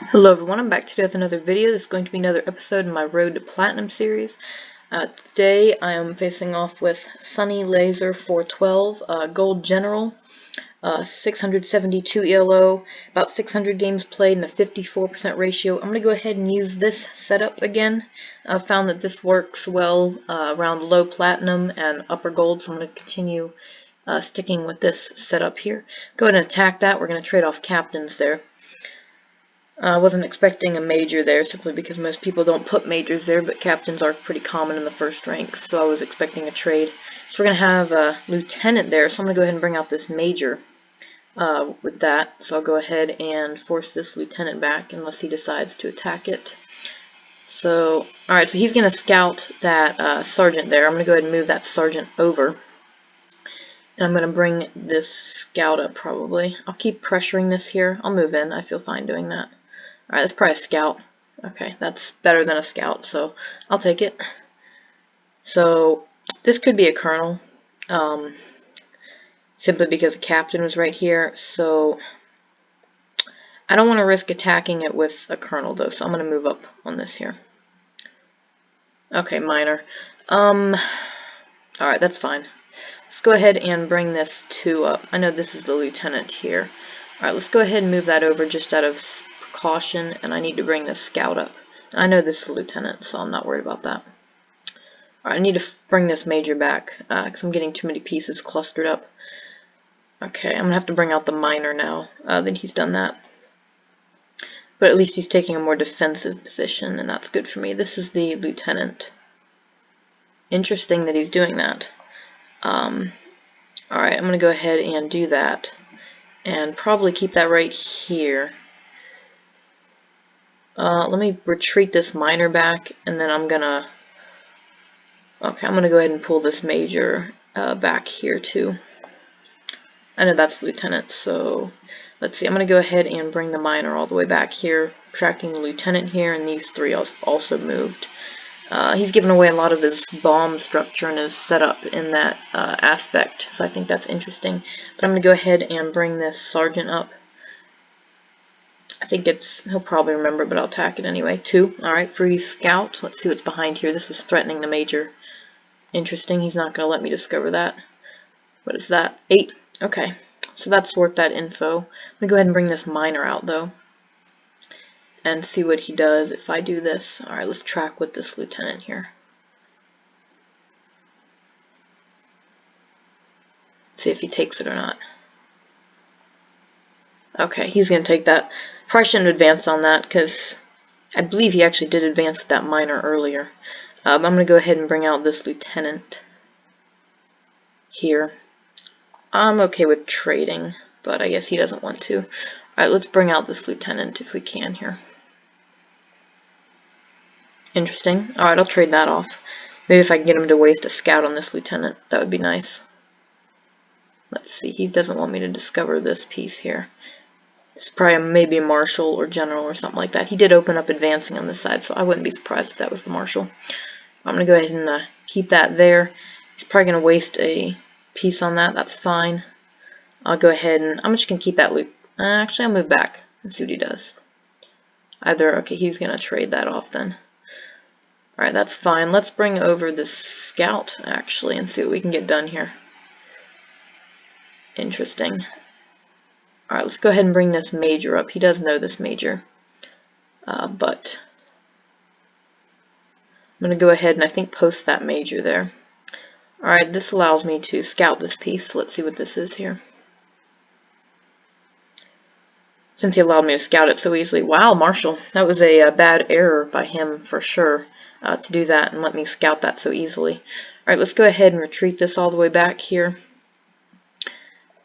Hello everyone, I'm back today with another video. This is going to be another episode in my Road to Platinum series. Today I am facing off with Sunnylaser412, Gold General, 672 ELO, about 600 games played and a 54% ratio. I'm going to go ahead and use this setup again. I've found that this works well around low Platinum and upper Gold, so I'm going to continue sticking with this setup here. Go ahead and attack that. We're going to trade off captains there. I wasn't expecting a major there simply because most people don't put majors there, but captains are pretty common in the first ranks, so I was expecting a trade. So we're going to have a lieutenant there, so I'm going to go ahead and bring out this major with that. So I'll go ahead and force this lieutenant back unless he decides to attack it. So, alright, so he's going to scout that sergeant there. I'm going to go ahead and move that sergeant over. And I'm going to bring this scout up probably. I'll keep pressuring this here. I'll move in. I feel fine doing that. Alright, that's probably a scout. Okay, that's better than a scout, so I'll take it. So, this could be a colonel, simply because the captain was right here, so I don't want to risk attacking it with a colonel, though, so I'm going to move up on this here. Okay, minor. Alright, that's fine. Let's go ahead and bring this 2 up. I know this is the lieutenant here. Alright, let's go ahead and move that over just out of caution, and I need to bring this scout up. And I know this is a lieutenant, so I'm not worried about that. Alright, I need to bring this major back, because I'm getting too many pieces clustered up. Okay, I'm going to have to bring out the minor now, that he's done that. But at least he's taking a more defensive position, and that's good for me. This is the lieutenant. Interesting that he's doing that. Alright, I'm going to go ahead and do that, and probably keep that right here. Let me retreat this minor back, and then I'm gonna go ahead and pull this major back here too. I know that's lieutenant, so let's see. I'm gonna go ahead and bring the minor all the way back here, tracking the lieutenant here, and these 3 also moved. He's given away a lot of his bomb structure and his setup in that aspect, so I think that's interesting. But I'm gonna go ahead and bring this sergeant up. I think he'll probably remember, but I'll attack it anyway. 2. Alright, free scout. Let's see what's behind here. This was threatening the major. Interesting. He's not going to let me discover that. What is that? 8. Okay. So that's worth that info. I'm going to go ahead and bring this minor out, though, and see what he does if I do this. Alright, let's track with this lieutenant here. See if he takes it or not. Okay, he's going to take that. Probably shouldn't advance on that, because I believe he actually did advance with that minor earlier. I'm going to go ahead and bring out this lieutenant here. I'm okay with trading, but I guess he doesn't want to. Alright, let's bring out this lieutenant if we can here. Interesting. Alright, I'll trade that off. Maybe if I can get him to waste a scout on this lieutenant, that would be nice. Let's see, he doesn't want me to discover this piece here. It's probably maybe a marshal or general or something like that. He did open up advancing on this side, so I wouldn't be surprised if that was the marshal. I'm going to go ahead and keep that there. He's probably going to waste a piece on that. That's fine. I'll go ahead and I'm just going to keep that loop. Actually, I'll move back and see what he does. Okay, he's going to trade that off then. Alright, that's fine. Let's bring over this scout, actually, and see what we can get done here. Interesting. Alright, let's go ahead and bring this major up. He does know this major. But I'm going to go ahead and I think post that major there. Alright, this allows me to scout this piece. So let's see what this is here. Since he allowed me to scout it so easily. Wow, Marshal. That was a bad error by him for sure to do that and let me scout that so easily. Alright, let's go ahead and retreat this all the way back here.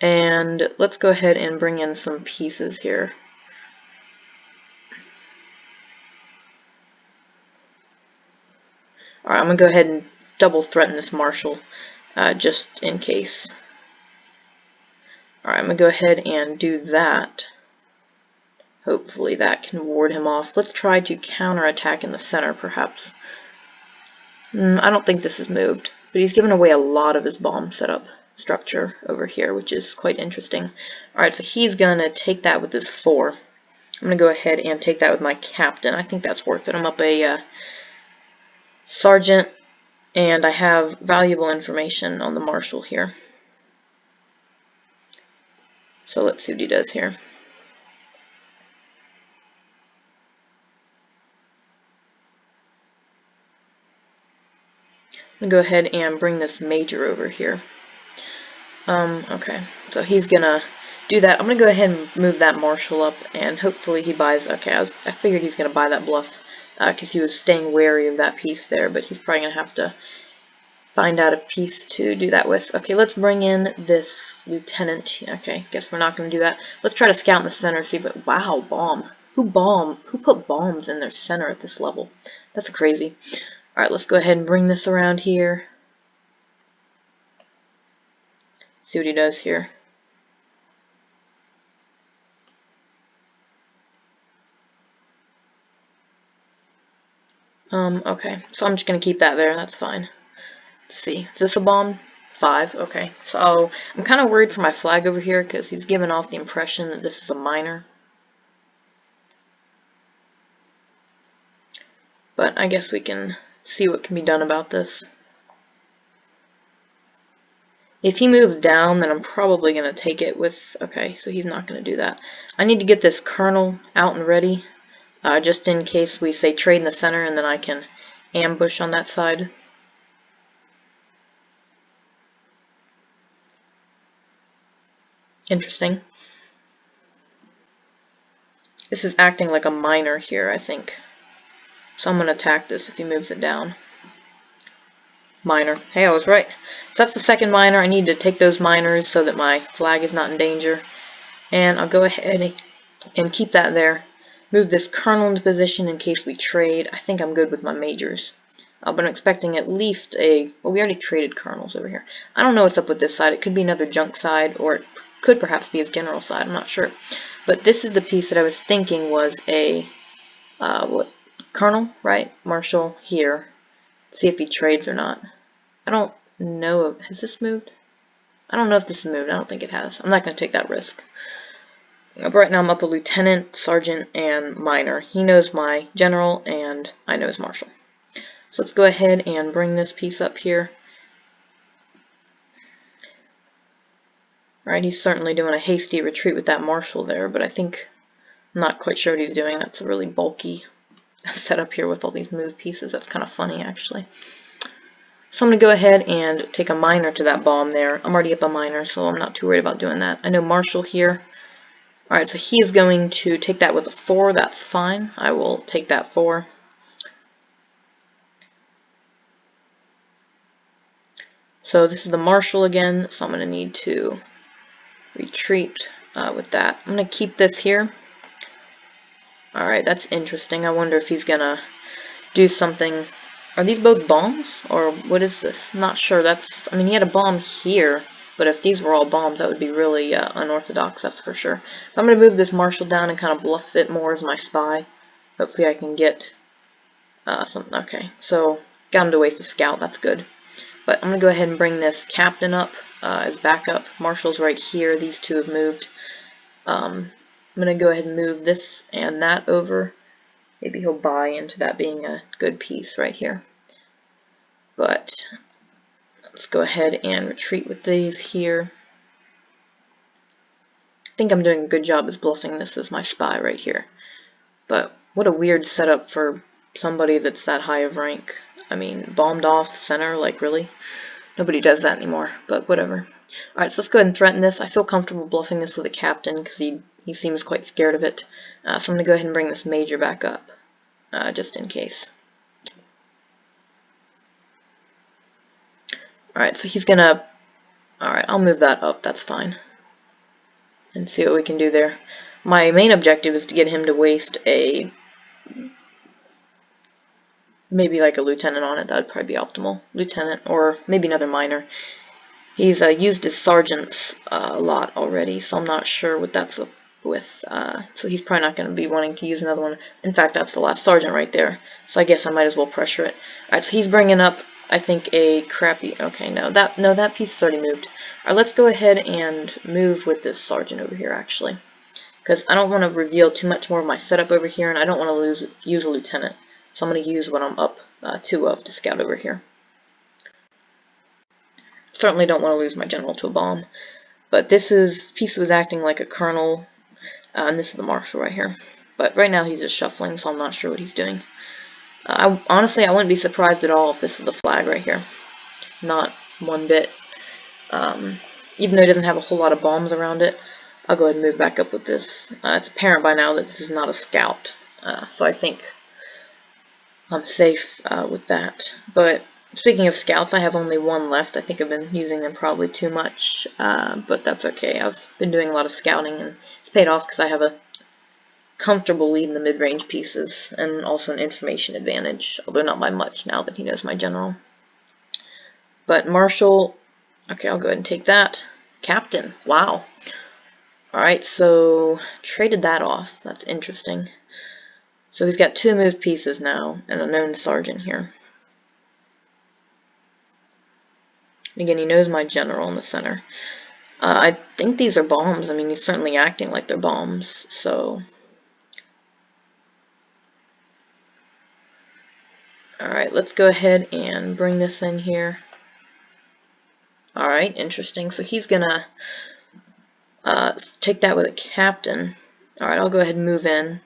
And let's go ahead and bring in some pieces here. Alright, I'm going to go ahead and double threaten this marshal just in case. Alright, I'm going to go ahead and do that. Hopefully that can ward him off. Let's try to counterattack in the center perhaps. I don't think this is moved, but he's given away a lot of his bomb setup structure over here, which is quite interesting. Alright, so he's going to take that with his 4. I'm going to go ahead and take that with my captain. I think that's worth it. I'm up a sergeant, and I have valuable information on the marshal here. So let's see what he does here. I'm going to go ahead and bring this major over here. Okay, so he's going to do that. I'm going to go ahead and move that marshal up, and hopefully he buys. Okay, I figured he's going to buy that bluff because he was staying wary of that piece there, but he's probably going to have to find out a piece to do that with. Okay, let's bring in this lieutenant. Okay, guess we're not going to do that. Let's try to scout in the center, see if it, wow, bomb. Who put bombs in their center at this level? That's crazy. Alright, let's go ahead and bring this around here. See what he does here. Okay, so I'm just going to keep that there, that's fine. Let's see, is this a bomb? 5, okay. So I'm kind of worried for my flag over here because he's giving off the impression that this is a minor. But I guess we can see what can be done about this. If he moves down, then I'm probably going to take it with, okay, so he's not going to do that. I need to get this colonel out and ready, just in case we say trade in the center, and then I can ambush on that side. Interesting. This is acting like a minor here, I think. So I'm going to attack this if he moves it down. Minor. Hey, I was right. So that's the second minor. I need to take those minors so that my flag is not in danger. And I'll go ahead and keep that there. Move this colonel into position in case we trade. I think I'm good with my majors. But I'm expecting at least a... Well, we already traded colonels over here. I don't know what's up with this side. It could be another junk side, or it could perhaps be his general side. I'm not sure. But this is the piece that I was thinking was a... what? Colonel, right? Marshal here. See if he trades or not. I don't know. Has this moved? I don't know if this has moved. I don't think it has. I'm not going to take that risk. But right now I'm up a lieutenant, sergeant, and minor. He knows my general, and I know his marshal. So let's go ahead and bring this piece up here. Alright, he's certainly doing a hasty retreat with that marshal there, but I think I'm not quite sure what he's doing. That's a really bulky setup here with all these move pieces. That's kind of funny, actually. So I'm going to go ahead and take a minor to that bomb there. I'm already up a minor, so I'm not too worried about doing that. I know Marshall here. Alright, so he's going to take that with a 4. That's fine. I will take that 4. So this is the Marshal again, so I'm going to need to retreat with that. I'm going to keep this here. Alright, that's interesting. I wonder if he's going to do something. Are these both bombs? Or what is this? Not sure. That's, I mean, he had a bomb here, but if these were all bombs, that would be really unorthodox, that's for sure. But I'm going to move this Marshal down and kind of bluff it more as my spy. Hopefully I can get something. Okay, so got him to waste a scout. That's good. But I'm going to go ahead and bring this captain up as backup. Marshal's right here. These two have moved. I'm going to go ahead and move this and that over. Maybe he'll buy into that being a good piece right here. But let's go ahead and retreat with these here. I think I'm doing a good job as bluffing this as my spy right here. But what a weird setup for somebody that's that high of rank. I mean, bombed off center, like really? Nobody does that anymore, but whatever. Alright, so let's go ahead and threaten this. I feel comfortable bluffing this with a captain because he seems quite scared of it. So I'm going to go ahead and bring this major back up, just in case. Alright, so he's going to... Alright, I'll move that up, that's fine. And see what we can do there. My main objective is to get him to waste a... maybe like a lieutenant on it. That would probably be optimal. Lieutenant, or maybe another minor. He's used his sergeants a lot already, so I'm not sure what that's up with. So he's probably not going to be wanting to use another one. In fact, that's the last sergeant right there. So I guess I might as well pressure it. Alright, so he's bringing up, I think, a crappy... Okay, no, that piece is already moved. Alright, let's go ahead and move with this sergeant over here, actually. because I don't want to reveal too much more of my setup over here, and I don't want to use a lieutenant. So I'm going to use what I'm up 2 of to scout over here. Certainly don't want to lose my general to a bomb. But this piece was acting like a colonel, and this is the marshal right here. But right now he's just shuffling, so I'm not sure what he's doing. Honestly, I wouldn't be surprised at all if this is the flag right here. Not one bit. Even though he doesn't have a whole lot of bombs around it, I'll go ahead and move back up with this. It's apparent by now that this is not a scout, so I think I'm safe with that. But speaking of scouts, I have only 1 left. I think I've been using them probably too much, but that's okay. I've been doing a lot of scouting, and it's paid off because I have a comfortable lead in the mid-range pieces, and also an information advantage, although not by much now that he knows my general. But marshal, okay, I'll go ahead and take that. Captain, wow. Alright, so traded that off. That's interesting. So he's got 2 moved pieces now, and a known sergeant here. And again, he knows my general in the center. I think these are bombs. I mean, he's certainly acting like they're bombs, so... Alright, let's go ahead and bring this in here. Alright, interesting. So he's gonna take that with a captain. Alright, I'll go ahead and move in.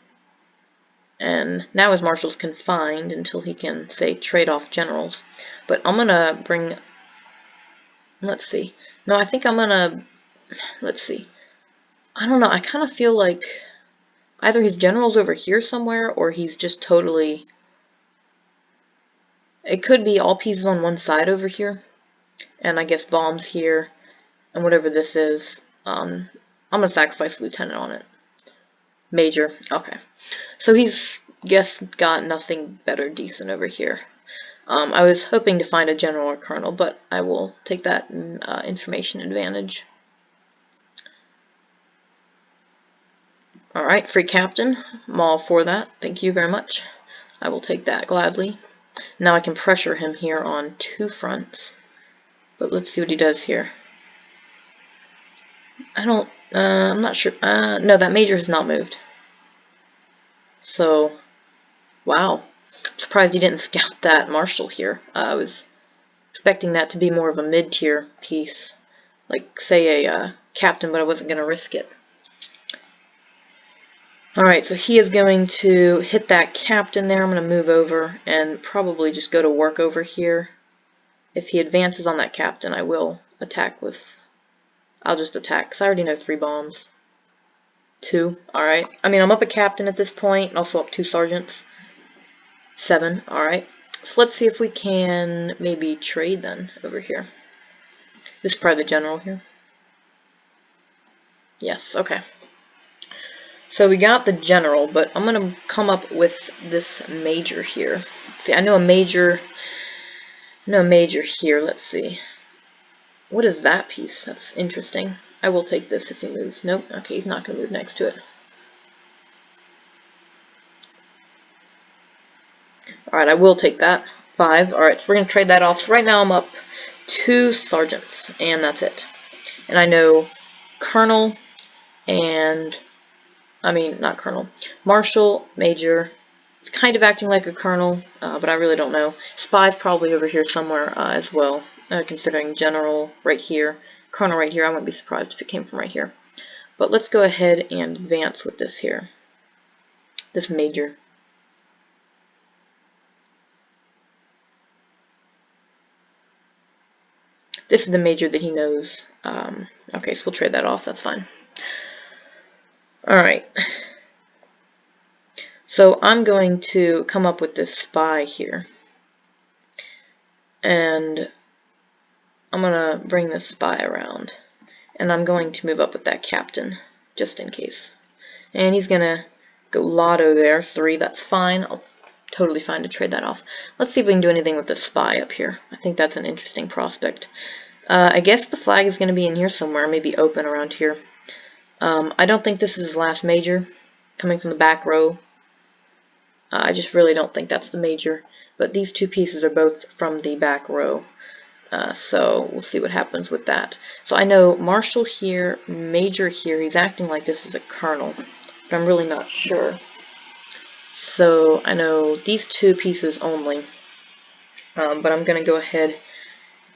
And now his marshal's confined until he can, say, trade off generals. But I'm gonna bring... Let's see. No, I think I'm gonna... Let's see. I don't know. I kind of feel like either his general's over here somewhere, or he's just totally... It could be all pieces on one side over here, and I guess bombs here, and whatever this is. I'm going to sacrifice a lieutenant on it. Major. Okay. So he's, got nothing better decent over here. I was hoping to find a general or colonel, but I will take that information advantage. Alright, free captain. I'm all for that. Thank you very much. I will take that gladly. Now I can pressure him here on 2 fronts. But let's see what he does here. I'm not sure. No, that major has not moved. So, wow. I'm surprised he didn't scout that marshal here. I was expecting that to be more of a mid-tier piece. Like, say, a captain, but I wasn't going to risk it. Alright, so he is going to hit that captain there. I'm going to move over and probably just go to work over here. If he advances on that captain, I will attack with... I'll just attack, because I already know 3 bombs. 2, alright. I mean, I'm up a captain at this point, and also up 2 sergeants. 7, alright. So let's see if we can maybe trade then over here. This is probably the general here. Yes, okay. So we got the general, but I'm going to come up with this major here. See, I know a major here. Let's see. What is that piece? That's interesting. I will take this if he moves. Nope. Okay, he's not going to move next to it. Alright, I will take that. 5. Alright, so we're going to trade that off. So right now I'm up 2 sergeants, and that's it. And I know colonel and... I mean, not colonel. Marshal, major. It's kind of acting like a colonel, but I really don't know. Spy's probably over here somewhere as well, considering general right here. Colonel right here, I wouldn't be surprised if it came from right here. But let's go ahead and advance with this here. This major. This is the major that he knows. Okay, so we'll trade that off, that's fine. Alright, so I'm going to come up with this spy here, and I'm going to bring this spy around, and I'm going to move up with that captain, just in case. And he's going to go lotto there, 3, that's fine. I'll totally fine to trade that off. Let's see if we can do anything with this spy up here. I think that's an interesting prospect. I guess the flag is going to be in here somewhere, maybe open around here. I don't think this is his last major, coming from the back row. I just really don't think that's the major, but these 2 pieces are both from the back row. So we'll see what happens with that. So I know marshal here, major here. He's acting like this is a colonel, but I'm really not sure. So I know these two pieces only, but I'm going to go ahead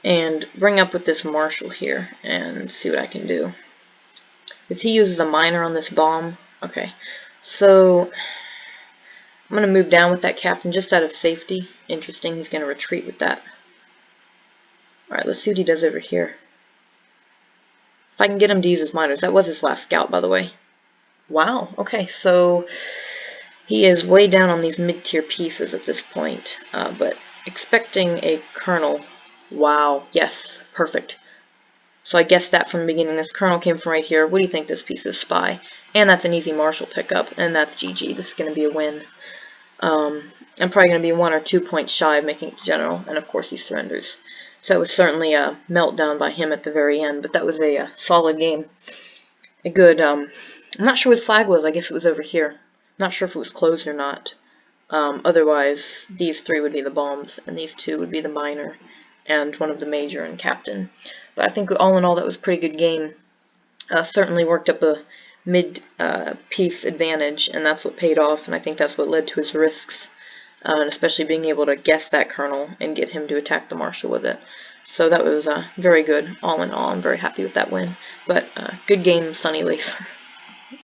and bring up with this marshal here and see what I can do. If he uses a minor on this bomb, okay. So I'm going to move down with that captain just out of safety. Interesting, he's going to retreat with that. Alright, let's see what he does over here. If I can get him to use his minors. That was his last scout, by the way. Wow, okay, so he is way down on these mid-tier pieces at this point, but expecting a colonel. Wow, yes, perfect. So I guessed that from the beginning. This colonel came from right here. What do you think this piece is? Spy. And that's an easy marshal pickup, and that's GG. This is going to be a win. I'm probably going to be 1 or 2 points shy of making it to general, and of course he surrenders. So it was certainly a meltdown by him at the very end, but that was a solid game. A good, I'm not sure what his flag was. I guess it was over here. Not sure if it was closed or not. Otherwise, these three would be the bombs, and these two would be the minor, and one of the major and captain. But I think all in all, that was a pretty good game. Certainly worked up a mid-piece advantage, and that's what paid off, and I think that's what led to his risks, and especially being able to guess that colonel and get him to attack the marshal with it. So that was very good, all in all. I'm very happy with that win. But good game, Sunny Laser.